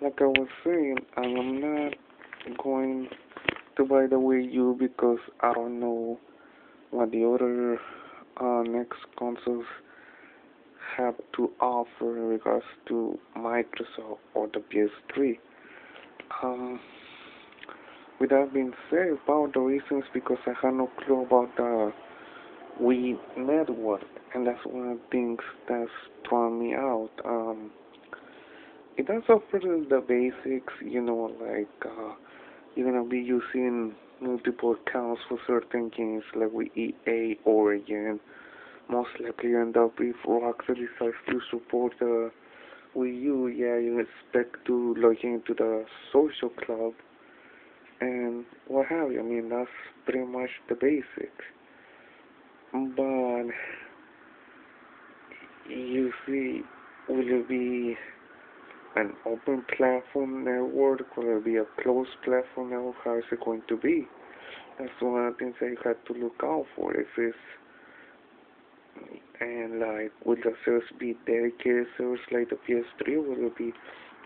Like I was saying, I am not going to buy the Wii U because I don't know what the other next consoles have to offer in regards to Microsoft or the PS3. Um, with that being said, about the reasons, because I have no clue about the Wii network, and that's one of the things that's throwing me out. It does offer the basics, like you're gonna be using multiple accounts for certain games, like with EA, Origin. Most likely you end up if Rockstar decides to support the Wii U. Yeah, you expect to log into the social club and what have you. I mean, that's pretty much the basics. But you see, will it be an open platform network? Will it be a closed platform network? How is it going to be? That's one of the things that you have to look out for. If it's and like, will the servers be dedicated servers like the PS3? Will it be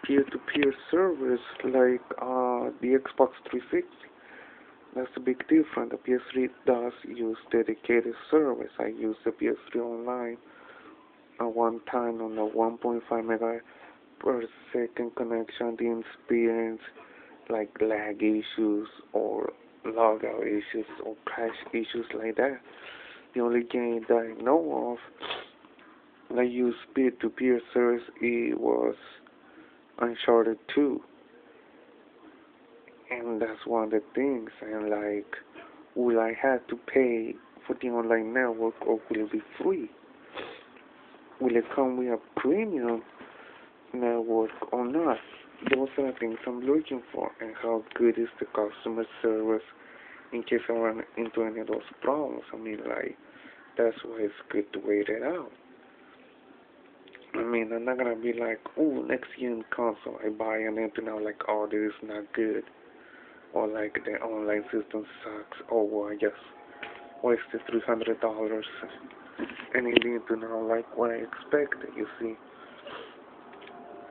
peer-to-peer servers like the Xbox 360? That's a big difference. The PS3 does use dedicated servers. I used the PS3 online at one time on a 1.5 mega per second connection. Didn't experience like lag issues or logout issues or crash issues like that. The only game that I know of that used peer-to-peer servers it was Uncharted 2, and that's one of the things. And like, will I have to pay for the online network or will it be free? Will it come with a premium network or not? Those are the things I'm looking for, and how good is the customer service in case I run into any of those problems. I mean, like, that's why it's good to wait it out. I mean, I'm not gonna be like, oh, next gen console I buy and then now like, oh, this is not good, or like the online system sucks. Oh, well, I just wasted $300 and it didn't know like what I expected. You see,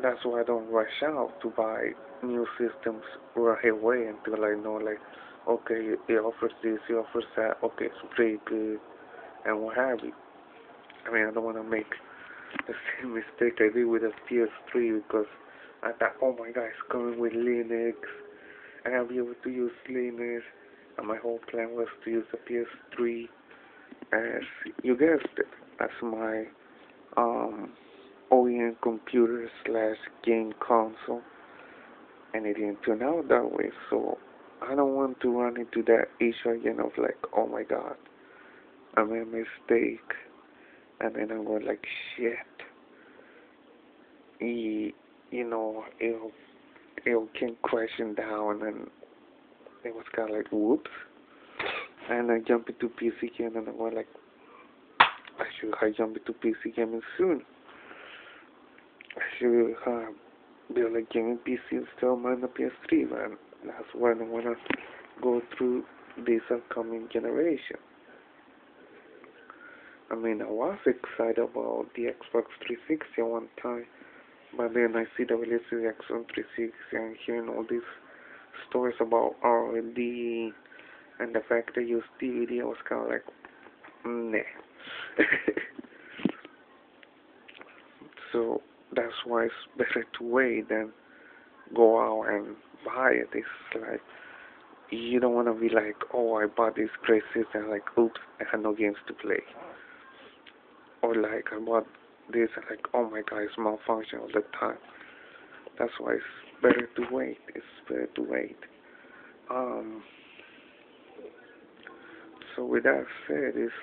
that's why I don't rush out to buy new systems right away until I know like, okay, it offers this, it offers that. Okay, it's pretty good, and what have you. I mean, I don't want to make the same mistake I did with the PS3 because I thought, oh my god, it's coming with Linux, and I'll be able to use Linux, and my whole plan was to use the PS3 as, you guessed it, as my um, OEM computer slash game console, and it didn't turn out that way, so I don't want to run into that issue again of like, oh my god, I made a mistake, and then I'm going like, shit. It'll came crashing down, and it was kind of like, whoops. And I jumped into PC game, and I was like, I should have jumped into PC gaming soon. I should have built a gaming PC instead of mine the PS3, man. That's when I want to go through this upcoming generation. I mean, I was excited about the Xbox 360 at one time, but then I see the release of the Xbox 360 and hearing all these stories about R&D and the fact that used DVD, I was kind of like, nah. So that's why it's better to wait than go out and buy it. It's like, you don't want to be like, oh, I bought this great system, like, oops, I had no games to play. Or like, I bought this, and like, oh my god, it's malfunction all the time. That's why it's better to wait. It's better to wait. Um, so with that said, it's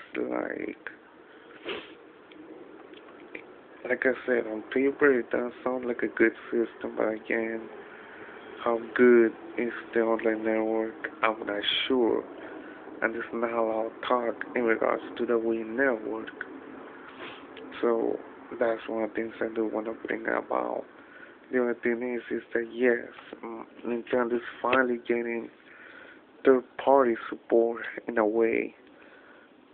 like I said, on paper it does sound like a good system, but again, how good is the online network? I'm not sure, and there's not a lot of talk in regards to the Wii network. So that's one of the things I do want to bring about. The other thing is that yes, Nintendo is finally getting third-party support in a way,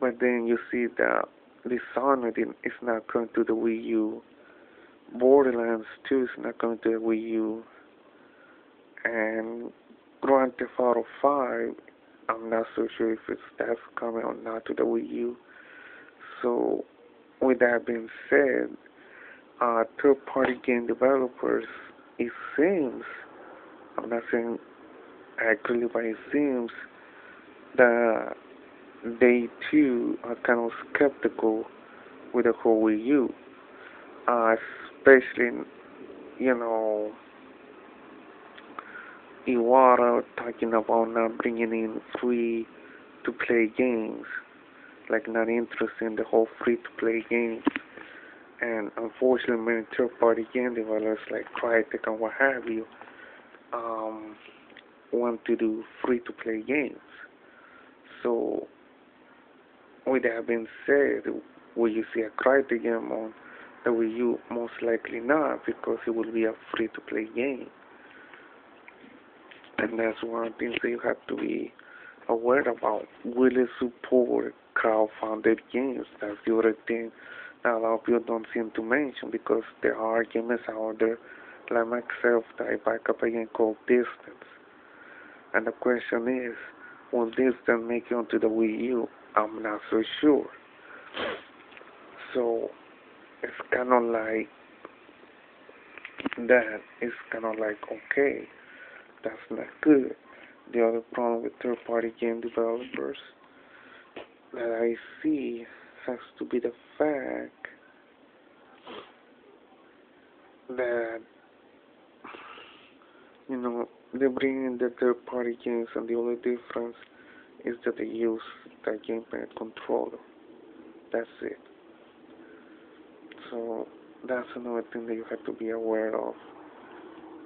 but then you see that Dishonored is not coming to the Wii U. Borderlands 2 is not coming to the Wii U. And Grand Theft Auto 5, I'm not so sure if that's coming or not to the Wii U. So, with that being said, third-party game developers, it seems, I'm not saying accurately, but it seems that they too are kind of skeptical with the whole Wii U, especially, you know, Iwata talking about not bringing in free-to-play games, like not interested in the whole free-to-play games. And unfortunately, many third-party game developers like Crytek and what have you um, want to do free-to-play games. So, with that being said, will you see a Crytek game on the Wii U? Most likely not, because it will be a free-to-play game. And that's one of the things that you have to be aware about. Will it support crowdfunded games? That's the other thing that a lot of people don't seem to mention, because there are games out there like myself that I back up a game called Distance. And the question is, will Distance make it onto the Wii U? I'm not so sure. So it's kind of like that. It's kind of like, okay, that's not good. The other problem with third-party game developers that I see has to be the fact that, they bring in the third-party games, and the only difference is that they use the gamepad controller. That's it. So that's another thing that you have to be aware of,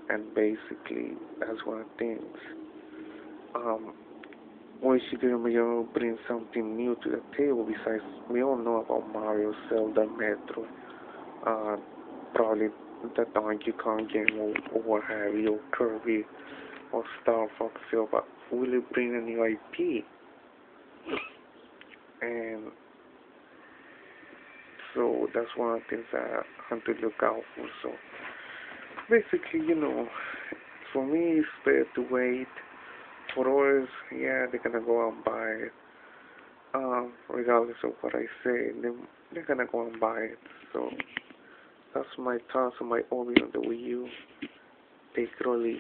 and basically that's one of the things. Why should Miyamoto bring something new to the table besides we all know about Mario, Zelda, Metro, uh, probably the Donkey Kong game or what have you, or Kirby or Star Fox Zero, but will it bring a new IP? And so that's one of the things that I have to look out for. So basically, for me it's better to wait. For others, yeah, they're gonna go out and buy it. Regardless of what I say, they're gonna go and buy it. So that's my thoughts on my opinion on the Wii U. Take it or leave.